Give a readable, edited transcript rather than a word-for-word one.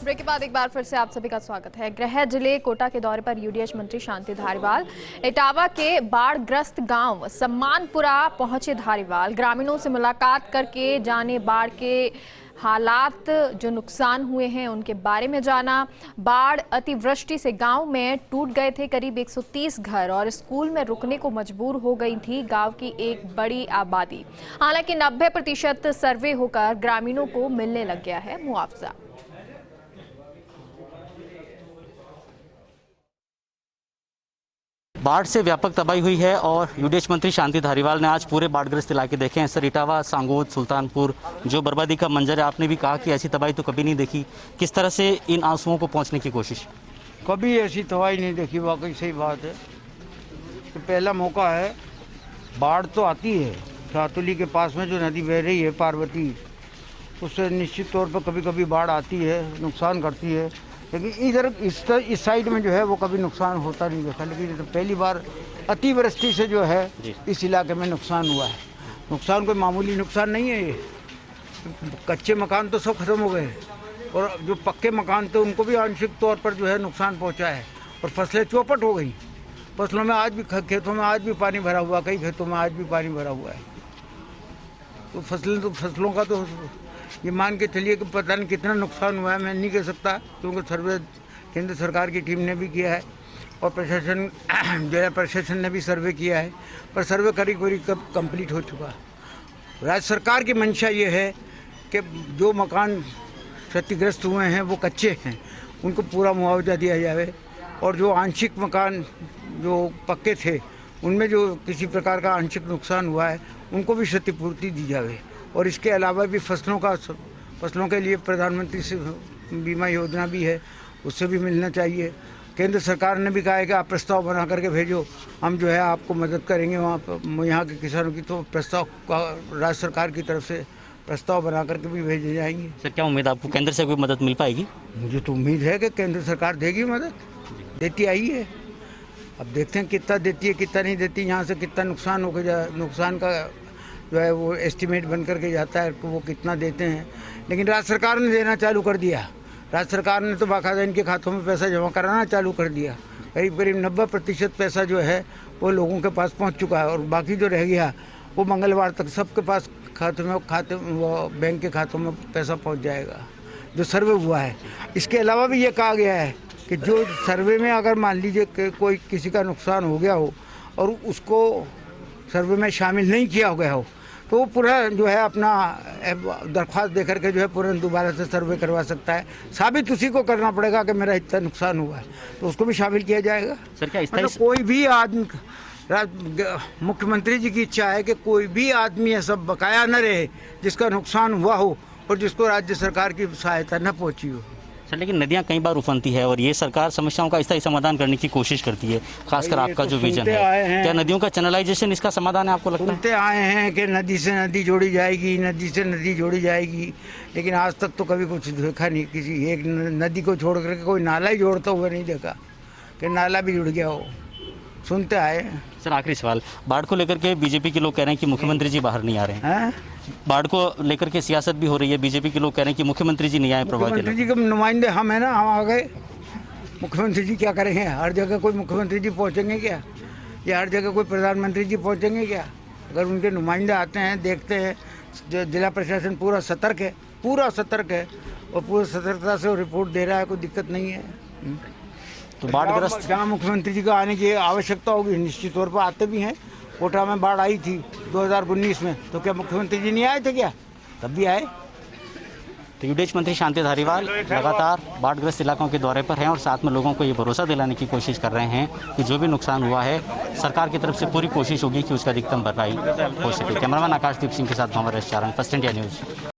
Break के बाद एक बार फिर से आप सभी का स्वागत है। गृह जिले कोटा के दौरे पर यूडीएच मंत्री शांति धारीवाल इटावा के बाढ़ग्रस्त गांव सम्मानपुरा पहुंचे। धारीवाल ग्रामीणों से मुलाकात करके जाने बाढ़ के हालात, जो नुकसान हुए हैं उनके बारे में जाना। बाढ़ अतिवृष्टि से गांव में टूट गए थे करीब 130 घर और स्कूल में रुकने को मजबूर हो गई थी गांव की एक बड़ी आबादी। हालांकि 90% सर्वे होकर ग्रामीणों को मिलने लग गया है मुआवजा। बाढ़ से व्यापक तबाही हुई है और यूडीएच मंत्री शांति धारीवाल ने आज पूरे बाढ़ग्रस्त इलाके देखे हैं। सर, इटावा, सांगोद, सुल्तानपुर, जो बर्बादी का मंजर है, आपने भी कहा कि ऐसी तबाही तो कभी नहीं देखी। किस तरह से इन आंसुओं को पहुंचने की कोशिश? कभी ऐसी तबाही नहीं देखी, वाकई सही बात है। तो पहला मौका है। बाढ़ तो आती है, सातुली के पास में जो नदी बह रही है पार्वती, उससे निश्चित तौर पर कभी कभी बाढ़ आती है, नुकसान करती है। लेकिन इधर इस साइड में जो है वो कभी नुकसान होता नहीं देखा। लेकिन तो पहली बार अतिवृष्टि से जो है इस इलाके में नुकसान हुआ है। नुकसान कोई मामूली नुकसान नहीं है। ये कच्चे मकान तो सब खत्म हो गए और जो पक्के मकान थे उनको भी आंशिक तौर पर जो है नुकसान पहुंचा है और फसलें चौपट हो गई। फसलों में आज भी, खेतों में आज भी पानी भरा हुआ, कई खेतों में आज भी पानी भरा हुआ है। तो फसलों का तो ये मान के चलिए कि पता नहीं कितना नुकसान हुआ है, मैं नहीं कह सकता, क्योंकि सर्वे केंद्र सरकार की टीम ने भी किया है और प्रशासन, जिला प्रशासन ने भी सर्वे किया है, पर सर्वे करीब कब कंप्लीट हो चुका। राज्य सरकार की मंशा ये है कि जो मकान क्षतिग्रस्त हुए हैं वो कच्चे हैं, उनको पूरा मुआवजा दिया जाए और जो आंशिक मकान जो पक्के थे उनमें जो किसी प्रकार का आंशिक नुकसान हुआ है उनको भी क्षतिपूर्ति दी जाए। और इसके अलावा भी फसलों के लिए प्रधानमंत्री से बीमा योजना भी है, उससे भी मिलना चाहिए। केंद्र सरकार ने भी कहा है कि आप प्रस्ताव बना करके भेजो, हम जो है आपको मदद करेंगे वहाँ पर यहाँ के किसानों की। तो प्रस्ताव का राज्य सरकार की तरफ से प्रस्ताव बना करके भी भेजे जाएंगे। सर, क्या उम्मीद आपको केंद्र से कोई मदद मिल पाएगी? मुझे तो उम्मीद है कि केंद्र सरकार देगी मदद, देती आई है। अब देखते हैं कितना देती है कितना नहीं देती, यहाँ से कितना नुकसान हो गया, नुकसान का जो है वो एस्टीमेट बन करके जाता है कि वो कितना देते हैं। लेकिन राज्य सरकार ने देना चालू कर दिया। राज्य सरकार ने तो बाकायदा इनके खातों में पैसा जमा कराना चालू कर दिया। करीब 90% पैसा जो है वो लोगों के पास पहुंच चुका है और बाकी जो रह गया वो मंगलवार तक सबके पास वो बैंक के खातों में पैसा पहुँच जाएगा जो सर्वे हुआ है। इसके अलावा भी ये कहा गया है कि जो सर्वे में अगर मान लीजिए कोई किसी का नुकसान हो गया हो और उसको सर्वे में शामिल नहीं किया गया हो, तो वो पूरा जो है अपना दरख्वास्त दे करके जो है पूरा दोबारा से सर्वे करवा सकता है। साबित उसी को करना पड़ेगा कि मेरा इतना नुकसान हुआ है, तो उसको भी शामिल किया जाएगा। सर, क्या मतलब कोई भी आदमी, मुख्यमंत्री जी की इच्छा है कि कोई भी आदमी ऐसा बकाया न रहे जिसका नुकसान हुआ हो और जिसको राज्य सरकार की सहायता न पहुँची हो। सर, लेकिन नदियां कई बार उफनती है और ये सरकार समस्याओं का स्थायी समाधान करने की कोशिश करती है, खासकर आपका जो विजन है। क्या नदियों का चैनलाइजेशन इसका समाधान है, आपको लगता है? सुनते आए हैं कि नदी से नदी जोड़ी जाएगी, नदी से नदी जोड़ी जाएगी, लेकिन आज तक तो कभी कुछ देखा नहीं। किसी एक नदी को छोड़ करके कोई नाला ही जोड़ता हुआ नहीं देखा कि नाला भी जुड़ गया हो। सुनते आए। सर, आखिरी सवाल, बाढ़ को लेकर के बीजेपी के लोग कह रहे हैं कि मुख्यमंत्री जी बाहर नहीं आ रहे हैं। बाढ़ को लेकर के सियासत भी हो रही है, बीजेपी के लोग कह रहे हैं कि मुख्यमंत्री जी नहीं आए। मुख्यमंत्री जी के नुमाइंदे हम है ना, हम आ गए। मुख्यमंत्री जी क्या करेंगे? हर जगह कोई मुख्यमंत्री जी पहुंचेंगे क्या, या हर जगह कोई प्रधानमंत्री जी पहुंचेंगे क्या? अगर उनके नुमाइंदे आते हैं, देखते हैं, जो जिला प्रशासन पूरा सतर्क है और पूरी सतर्कता से रिपोर्ट दे रहा है, कोई दिक्कत नहीं है। तो बाढ़ग्रस्त जहाँ मुख्यमंत्री जी का आने की आवश्यकता होगी निश्चित तौर पर आते भी हैं। कोटा में बाढ़ आई थी 2019 में, तो क्या मुख्यमंत्री जी नहीं आए थे क्या? तब भी आए। तो यूडीएच मंत्री शांति धारीवाल लगातार बाढ़ग्रस्त इलाकों के दौरे पर हैं और साथ में लोगों को ये भरोसा दिलाने की कोशिश कर रहे हैं कि जो भी नुकसान हुआ है सरकार की तरफ से पूरी कोशिश होगी कि उसका अधिकतम भरपाई हो सके। कैमरामैन आकाशदीप सिंह के साथ मोहम्मद रश चारण, फर्स्ट इंडिया न्यूज़।